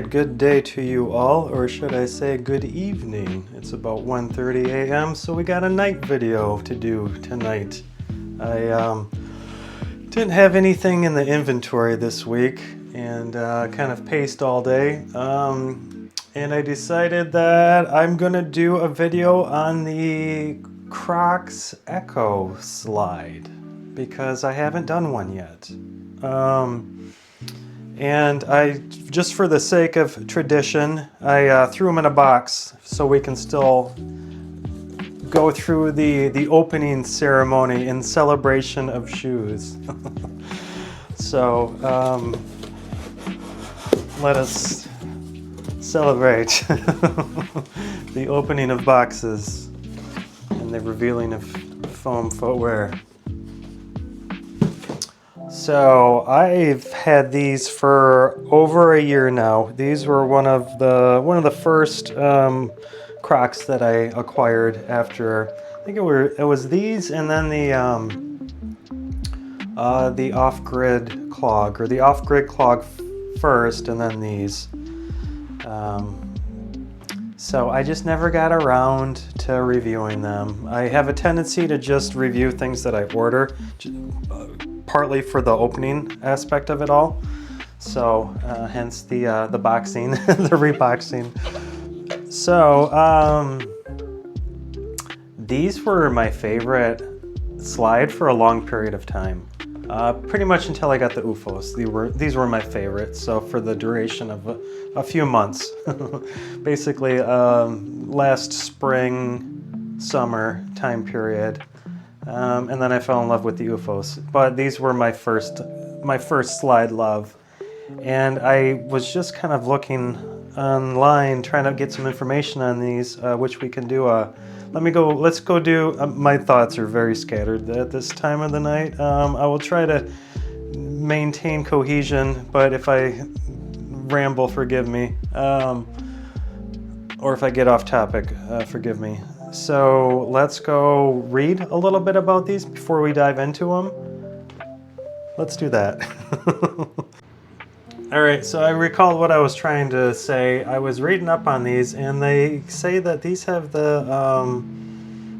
right, good day to you all, or should I say good evening. It's about 1:30 a.m., so we got a night video to do tonight. I didn't have anything in the inventory this week and kind of paced all day. And I decided that I'm gonna do a video on the Crocs Echo slide because I haven't done one yet. And I, just for the sake of tradition, I threw them in a box so we can still go through the opening ceremony in celebration of shoes. So let us celebrate the opening of boxes and the revealing of foam footwear. So I've had these for over a year now. These were one of the first Crocs that I acquired after, I think it was these and then the off-grid clog, or the off-grid clog first and then these. So I just never got around to reviewing them. I have a tendency to just review things that I order, partly for the opening aspect of it all. So hence the boxing, the reboxing. So these were my favorite slide for a long period of time. Pretty much until I got the UFOs. These were my favorites. So for the duration of a few months, basically last spring, summer time period. And then I fell in love with the UFOs. But these were my first slide love. And I was just kind of looking online, trying to get some information on these, which we can do let's go do, my thoughts are very scattered at this time of the night. I will try to maintain cohesion, but if I ramble, forgive me. Or if I get off topic, forgive me. So let's go read a little bit about these before we dive into them. Let's do that. All right, so I recalled what I was trying to say. I was reading up on these, and they say that these have the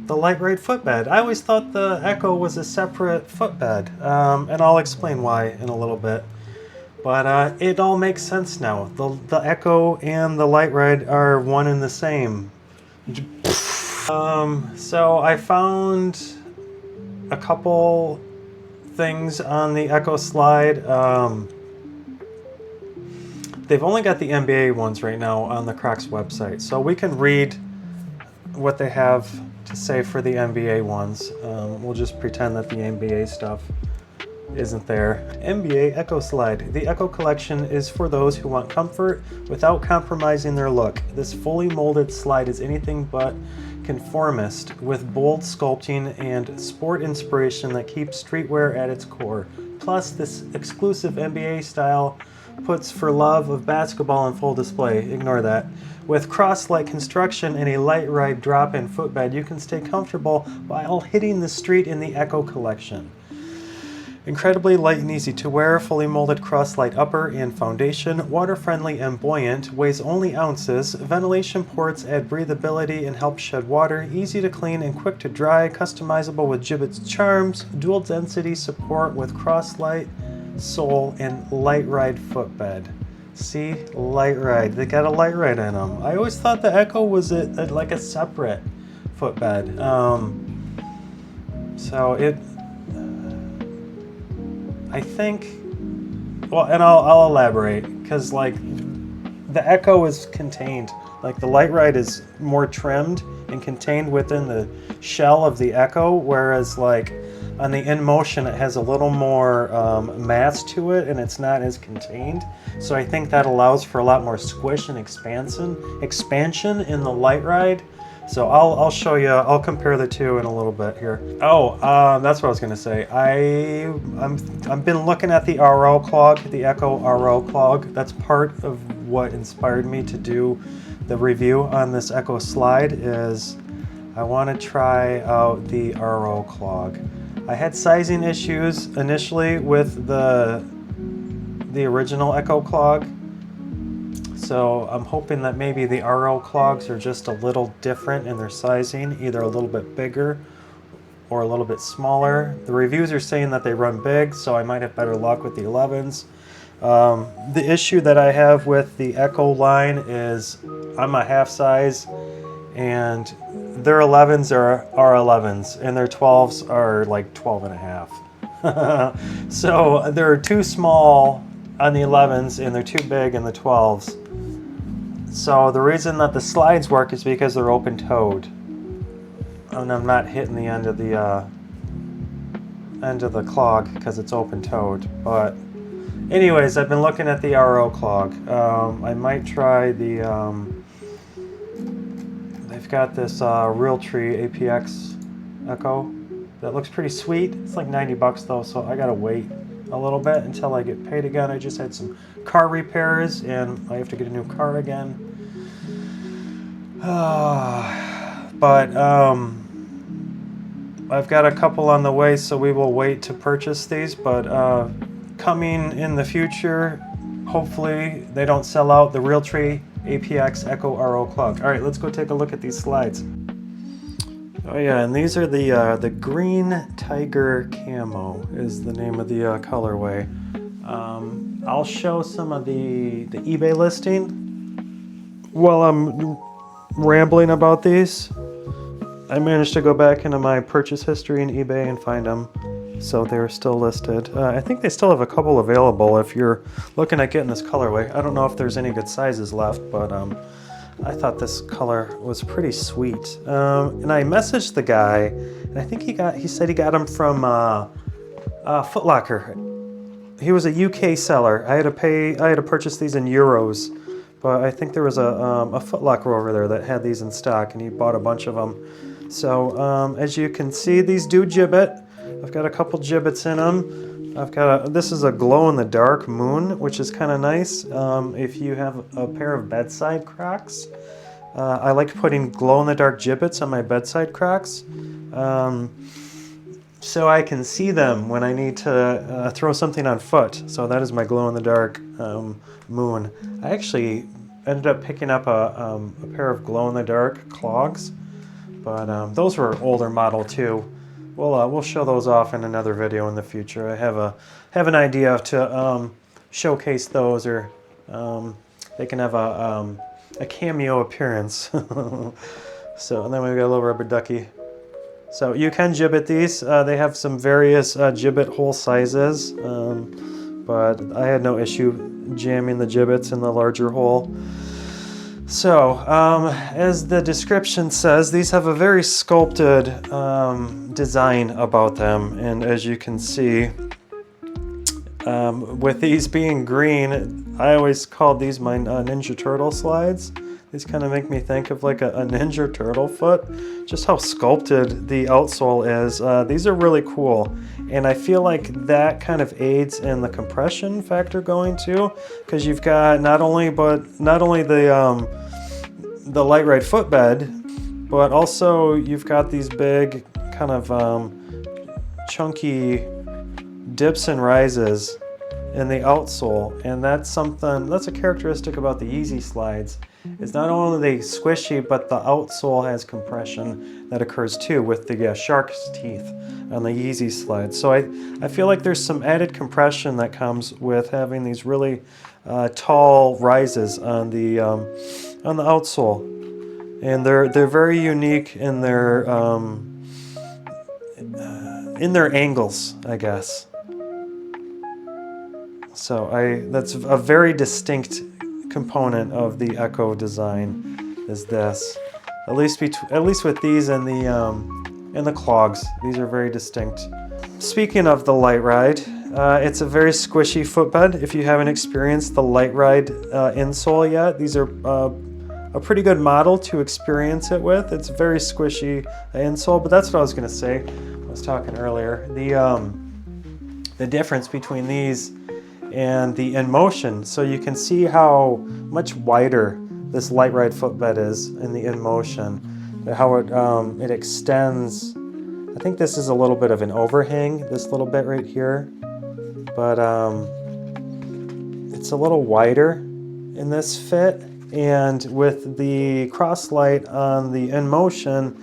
light ride footbed. I always thought the Echo was a separate footbed, and I'll explain why in a little bit. But it all makes sense now. The Echo and the light ride are one and the same. So I found a couple things on the Echo slide. They've only got the NBA ones right now on the Crocs website, so we can read what they have to say for the NBA ones. We'll just pretend that the NBA stuff isn't there. NBA Echo Slide. The Echo collection is for those who want comfort without compromising their look. This fully molded slide is anything but conformist, with bold sculpting and sport inspiration that keeps streetwear at its core. Plus, this exclusive NBA style puts for love of basketball on full display. Ignore that. With cross-like construction and a light ride drop-in footbed, you can stay comfortable while hitting the street in the Echo collection. Incredibly light and easy to wear, fully molded cross-light upper and foundation, water-friendly and buoyant, weighs only ounces, ventilation ports add breathability and help shed water, easy to clean and quick to dry, customizable with Gibbet's charms, dual density support with cross-light sole and light ride footbed. See, light ride. They got a light ride in them. I always thought the Echo was like a separate footbed. So it, I think. Well, and I'll elaborate, because like the Echo is contained. Like the light ride is more trimmed and contained within the shell of the Echo, whereas like on the InMotion, it has a little more mass to it, and it's not as contained. So I think that allows for a lot more squish and expansion in the light ride. So I'll show you. I'll compare the two in a little bit here. Oh, that's what I was gonna say. I've been looking at the RO clog, the Echo RO clog. That's part of what inspired me to do the review on this Echo slide. Is I want to try out the RO clog. I had sizing issues initially with the original Echo clog. So I'm hoping that maybe the RO clogs are just a little different in their sizing, either a little bit bigger or a little bit smaller. The reviews are saying that they run big, so I might have better luck with the 11s. The issue that I have with the Echo line is I'm a half size, and their 11s are 11s, and their 12s are like 12 and a half. So they're too small on the 11s, and they're too big in the 12s. So the reason that the slides work is because they're open-toed, and I'm not hitting the end of the clog because it's open-toed. But anyways, I've been looking at the RO clog. I might try the, they've got this Realtree APX Echo that looks pretty sweet. It's like 90 bucks though, so I gotta wait a little bit until I get paid again. I just had some car repairs and I have to get a new car again. But I've got a couple on the way, so we will wait to purchase these. But coming in the future, hopefully they don't sell out, the Realtree APX Echo RO clog. All right, let's go take a look at these slides. Oh yeah, and these are the Green Tiger Camo is the name of the colorway. I'll show some of the eBay listing while I'm rambling about these. I managed to go back into my purchase history in eBay and find them, so they're still listed. I think they still have a couple available if you're looking at getting this colorway. I don't know if there's any good sizes left, but I thought this color was pretty sweet. And I messaged the guy, and I think he said he got them from Foot Locker. He was a UK seller. I had to purchase these in euros, but I think there was a Foot Locker over there that had these in stock, and he bought a bunch of them. So as you can see, these do gibbet. I've got a couple gibbets in them. This is a glow-in-the-dark moon, which is kind of nice. If you have a pair of bedside Crocs, I like putting glow-in-the-dark gibbets on my bedside Crocs, so I can see them when I need to throw something on foot. So that is my glow-in-the-dark moon. I actually ended up picking up a pair of glow-in-the-dark clogs, but those were older model too. We'll show those off in another video in the future. I have an idea to showcase those, or they can have a cameo appearance. So, and then we've got a little rubber ducky. So you can gibbet these. They have some various gibbet hole sizes, but I had no issue jamming the gibbets in the larger hole. So, as the description says, these have a very sculpted design about them, and as you can see, with these being green, I always called these my Ninja Turtle slides. These kind of make me think of like a Ninja Turtle foot, just how sculpted the outsole is. These are really cool, and I feel like that kind of aids in the compression factor going too, because you've got not only the light ride footbed, but also you've got these big kind of chunky dips and rises in the outsole, and that's a characteristic about the Yeezy slides. Is not only are they squishy, but the outsole has compression that occurs too with the shark's teeth on the Yeezy slides. So I feel like there's some added compression that comes with having these really tall rises on the outsole, and they're very unique in their angles, I guess. So that's a very distinct component of the Echo design is this. At least with these and the clogs, these are very distinct. Speaking of the light ride, it's a very squishy footbed. If you haven't experienced the light ride insole yet, these are a pretty good model to experience it with. It's very squishy insole, but that's what I was going to say. I was talking earlier. The difference between these and the InMotion. So you can see how much wider this light ride footbed is in the InMotion. How it extends. I think this is a little bit of an overhang, this little bit right here, but it's a little wider in this fit, and with the Crosslight on the InMotion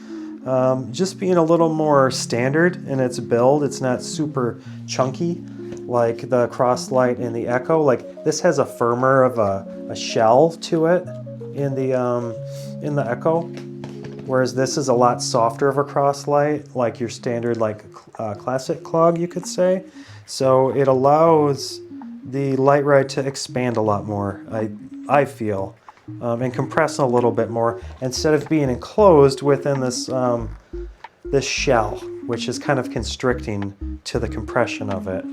just being a little more standard in its build. It's not super chunky like the Crosslight and the Echo. Like this has a firmer of a shell to it in the Echo, whereas this is a lot softer of a Crosslight, like your standard like classic clog, you could say. So it allows the light ride to expand a lot more, I feel, and compress a little bit more instead of being enclosed within this this shell, which is kind of constricting to the compression of it.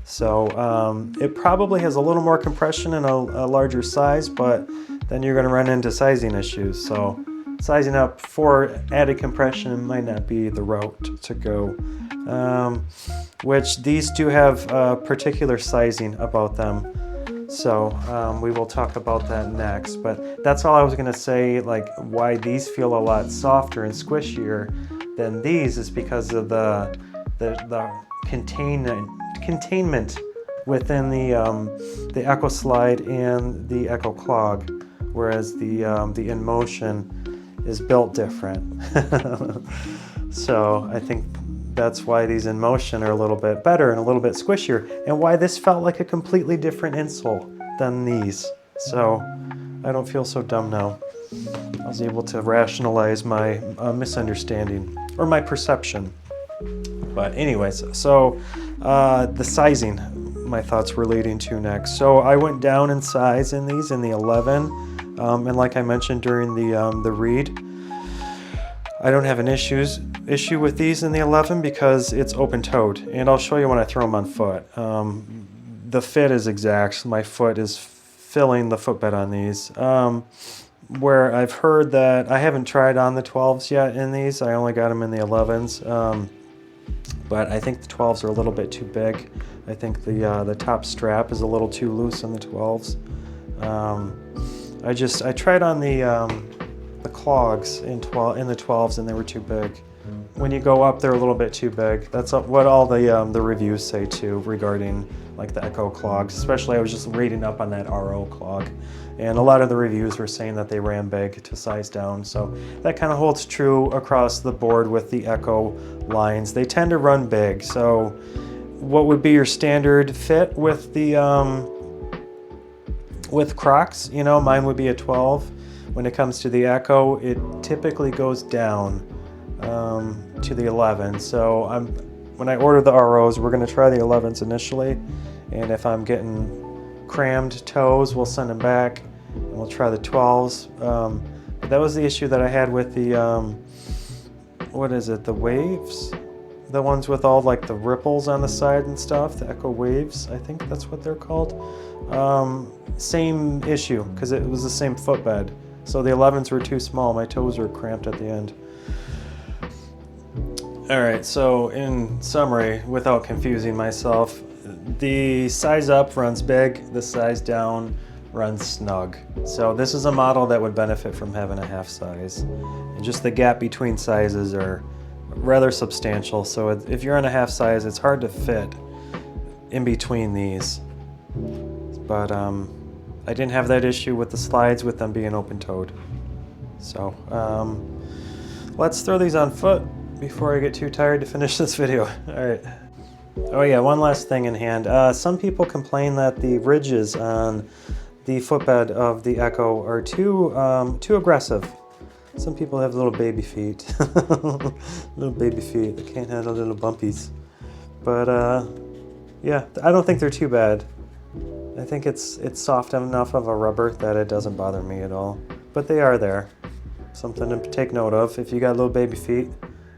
So it probably has a little more compression in a larger size, but then you're going to run into sizing issues. So sizing up for added compression might not be the route to go, which these do have particular sizing about them. So we will talk about that next, but that's all I was going to say. Like why these feel a lot softer and squishier than these is because of the containment within the Echo Slide and the Echo Clog, whereas the InMotion is built different. So I think that's why these InMotion are a little bit better and a little bit squishier, and why this felt like a completely different insole than these. So I don't feel so dumb now. I was able to rationalize my misunderstanding, or my perception. But anyways, so the sizing, my thoughts were leading to next. So I went down in size in these in the 11, and like I mentioned during the read, I don't have an issue with these in the 11 because it's open-toed, and I'll show you when I throw them on foot. The fit is exact. My foot is filling the footbed on these. Where I've heard that, I haven't tried on the 12s yet in these. I only got them in the 11s, but I think the 12s are a little bit too big. I think the top strap is a little too loose in the 12s. I tried on the clogs in the 12s, and they were too big. When you go up, they're a little bit too big. That's what all the reviews say too regarding like the Echo clogs. Especially, I was just reading up on that RO clog, and a lot of the reviews were saying that they ran big to size down. So that kind of holds true across the board with the Echo lines. They tend to run big. So what would be your standard fit with the with Crocs? You know, mine would be a 12. When it comes to the Echo, it typically goes down to the 11. So when I order the ROs, we're going to try the 11s initially, and if I'm getting crammed toes, we'll send them back and we'll try the 12s. But that was the issue that I had with the what is it, the Waves, the ones with all like the ripples on the side and stuff, the Echo Waves, I think that's what they're called. Same issue, because it was the same footbed. So the 11s were too small. My toes were cramped at the end. All right, so in summary, without confusing myself, the size up runs big, the size down runs snug. So this is a model that would benefit from having a half size. And just the gap between sizes are rather substantial. So if you're on a half size, it's hard to fit in between these. But I didn't have that issue with the slides with them being open-toed. So let's throw these on foot before I get too tired to finish this video. All right. Oh yeah, one last thing in hand. Some people complain that the ridges on the footbed of the Echo are too aggressive. Some people have little baby feet. Little baby feet. They can't handle little bumpies. But yeah, I don't think they're too bad. I think it's soft enough of a rubber that it doesn't bother me at all. But they are there. Something to take note of if you got little baby feet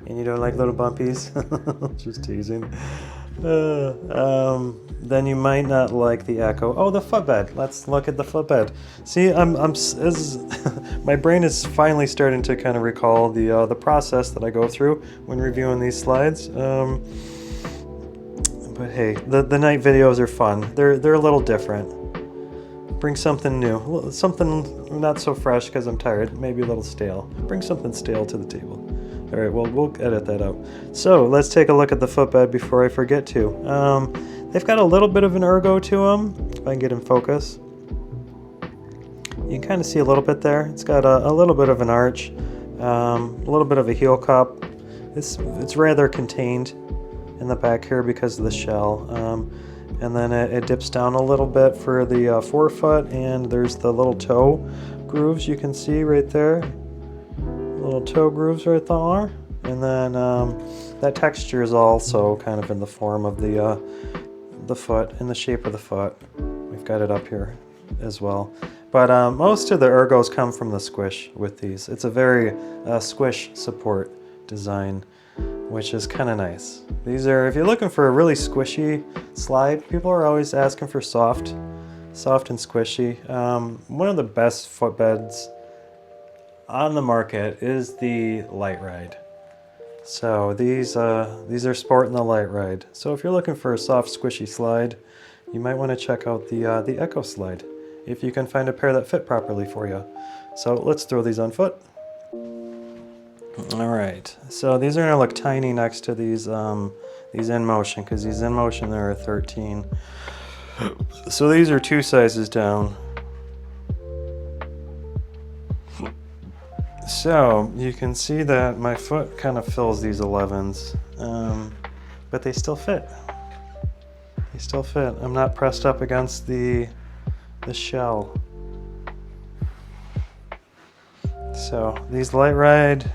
and you don't like little bumpies. Just teasing. Then you might not like the Echo. Oh, the footbed. Let's look at the footbed. See, my brain is finally starting to kind of recall the process that I go through when reviewing these slides. But hey, the night videos are fun. They're a little different. Bring something new, something not so fresh because I'm tired. Maybe a little stale. Bring something stale to the table. All right, well, we'll edit that out. So let's take a look at the footbed before I forget to. They've got a little bit of an ergo to them, if I can get in focus. You can kind of see a little bit there. It's got a little bit of an arch, a little bit of a heel cup. It's rather contained in the back here because of the shell. And then it dips down a little bit for the forefoot, and there's the little toe grooves you can see right there. Little toe grooves right there. And then that texture is also kind of in the form of the foot, in the shape of the foot. We've got it up here as well. But most of the ergos come from the squish with these. It's a very squish support design, which is kind of nice. These are, if you're looking for a really squishy slide, people are always asking for soft and squishy. One of the best footbeds on the market is the Light Ride. So these are sporting the Light Ride. So if you're looking for a soft squishy slide, you might want to check out the Echo Slide, if you can find a pair that fit properly for you. So let's throw these on foot. All right, so these are gonna look tiny next to these in motion, because these in motion there are 13. So these are 2 sizes down. So you can see that my foot kind of fills these 11s, but they still fit. They still fit. I'm not pressed up against the shell. So these the Light Ride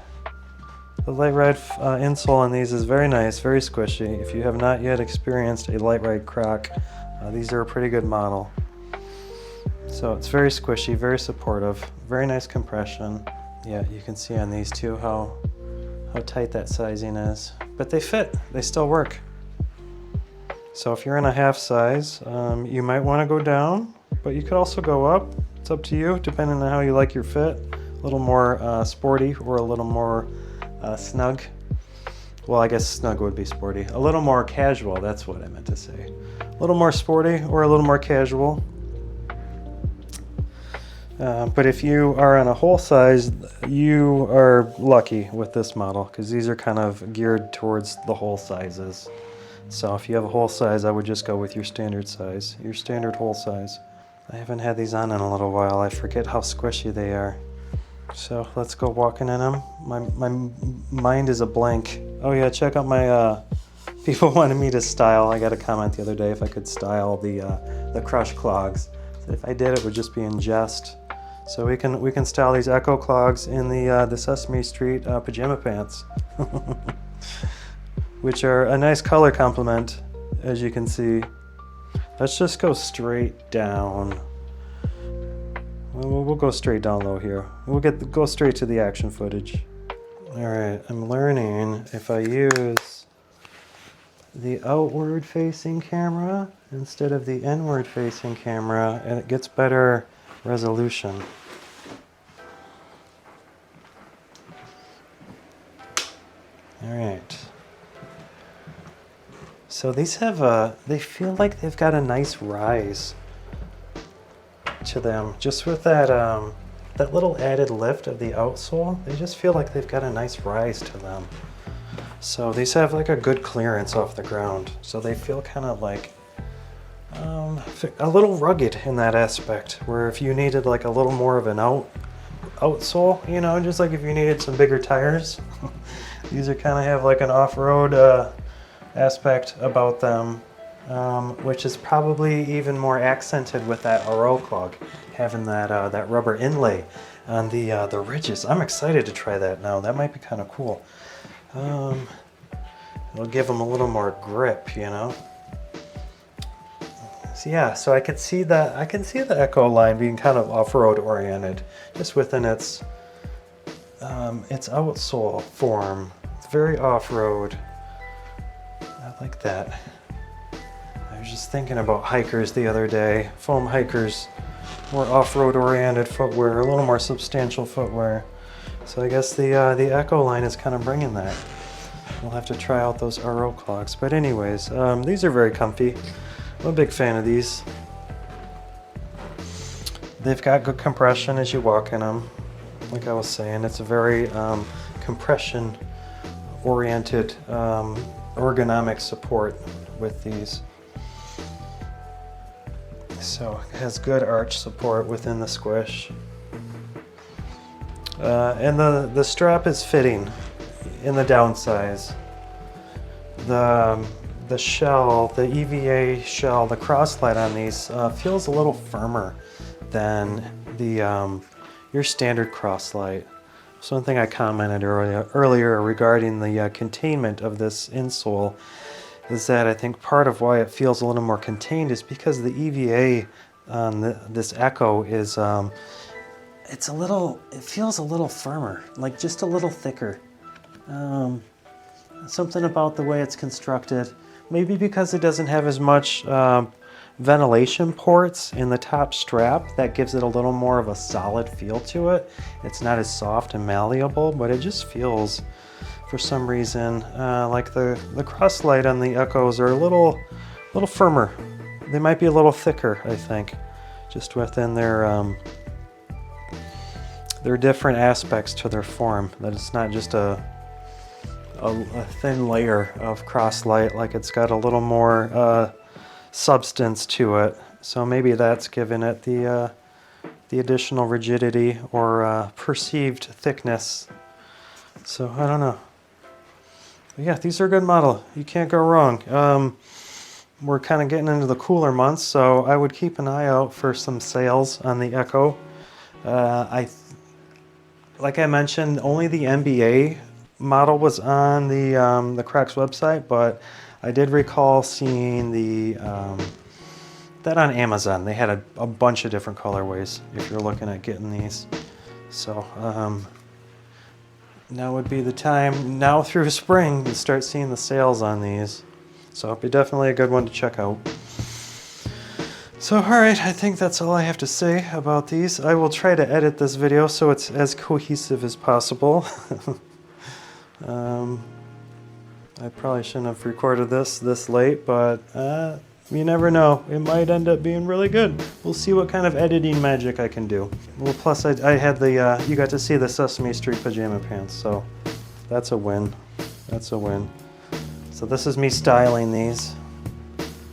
insole on these is very nice, very squishy. If you have not yet experienced a Light Ride Croc, these are a pretty good model. So it's very squishy, very supportive, very nice compression. Yeah, you can see on these too how tight that sizing is. But they fit, they still work. So if you're in a half size, you might want to go down, but you could also go up. It's up to you, depending on how you like your fit. A little more sporty or a little more snug. Well, I guess snug would be sporty. A little more casual, that's what I meant to say. A little more sporty or a little more casual. But if you are on a whole size, you are lucky with this model, because these are kind of geared towards the whole sizes. So if you have a whole size, I would just go with your standard size, your standard whole size. I haven't had these on in a little while. I forget how squishy they are. So let's go walking in them. My mind is a blank. Oh yeah, check out my, people wanted me to style. I got a comment the other day if I could style the crush clogs. So if I did, it would just be in jest. So we can style these Echo clogs in the Sesame Street pajama pants, which are a nice color complement, as you can see. Let's just go straight down. We'll go straight down low here. We'll go straight to the action footage. All right, I'm learning if I use the outward facing camera instead of the inward facing camera, and it gets better resolution. All right. So these have they feel like they've got a nice rise to them, just with that that little added lift of the outsole. They just feel like they've got a nice rise to them. So these have like a good clearance off the ground. So they feel kind of like a little rugged in that aspect, where if you needed like a little more of an outsole, you know, just like if you needed some bigger tires, these are kind of have like an off-road aspect about them, which is probably even more accented with that RO clog, having that rubber inlay on the ridges. I'm excited to try that now. That might be kind of cool. It'll give them a little more grip, you know. So yeah, so I can see the Echo line being kind of off-road oriented, just within its outsole form. It's very off-road. I like that. I was just thinking about hikers the other day. Foam hikers, more off-road oriented footwear, a little more substantial footwear. So I guess the Echo line is kind of bringing that. We'll have to try out those RO clogs. But anyways, these are very comfy. I'm a big fan of these. They've got good compression as you walk in them. Like I was saying, it's a very compression oriented ergonomic support with these. So it has good arch support within the squish. And the strap is fitting in the downsize. The shell, the EVA shell, the cross slide on these feels a little firmer than the your standard cross slide. So one thing I commented earlier regarding the containment of this insole is that I think part of why it feels a little more contained is because the EVA on this Echo is it feels a little firmer, like just a little thicker. Something about the way it's constructed. Maybe because it doesn't have as much ventilation ports in the top strap, that gives it a little more of a solid feel to it. It's not as soft and malleable, but it just feels, for some reason, like the cross slide on the Echoes are a little firmer. They might be a little thicker, I think, just within their different aspects to their form. That it's not just a thin layer of cross light, like it's got a little more substance to it. So maybe that's given it the additional rigidity or perceived thickness. So I don't know. But yeah, these are a good model. You can't go wrong. We're kind of getting into the cooler months, so I would keep an eye out for some sales on the Echo. Like I mentioned, only the NBA model was on the Crocs website, but I did recall seeing that on Amazon. They had a bunch of different colorways if you're looking at getting these. So now would be the time, now through spring, to start seeing the sales on these. So it'd be definitely a good one to check out. So alright, I think that's all I have to say about these. I will try to edit this video so it's as cohesive as possible. I probably shouldn't have recorded this late, but you never know. It might end up being really good. We'll see what kind of editing magic I can do. Well, plus I had the, you got to see the Sesame Street pajama pants, so that's a win. That's a win. So this is me styling these.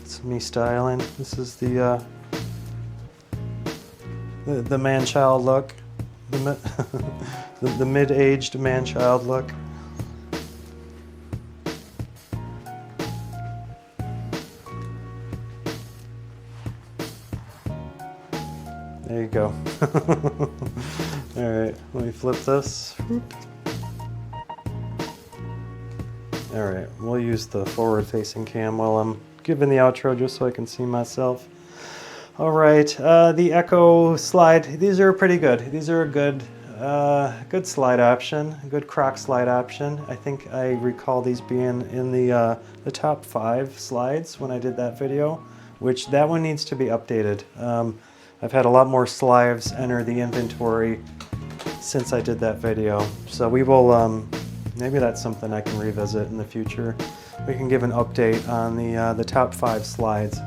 It's me styling. This is the man-child look. The mid-aged man-child look. There you go. Alright, let me flip this. Alright, we'll use the forward-facing cam while I'm giving the outro just so I can see myself. Alright, the Echo slide, these are pretty good. These are a good slide option, a good Croc slide option. I think I recall these being in the top 5 slides when I did that video, which that one needs to be updated. I've had a lot more slides enter the inventory since I did that video. So we will, maybe that's something I can revisit in the future. We can give an update on the top 5 slides.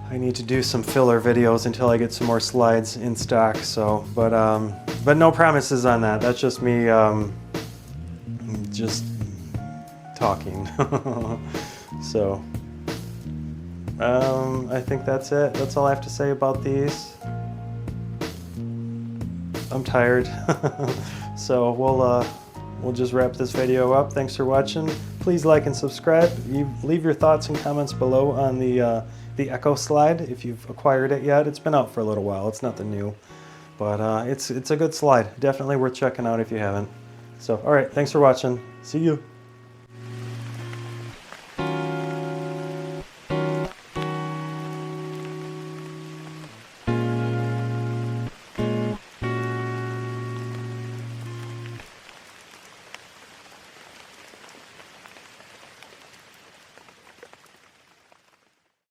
I need to do some filler videos until I get some more slides in stock, so, but no promises on that. That's just me, just talking. So. I think that's it. That's all I have to say about these. I'm tired. So we'll just wrap this video up. Thanks for watching. Please like and subscribe. Leave your thoughts and comments below on the Echo slide if you've acquired it yet. It's been out for a little while. It's nothing new, but it's a good slide. Definitely worth checking out if you haven't. So all right, thanks for watching. See you.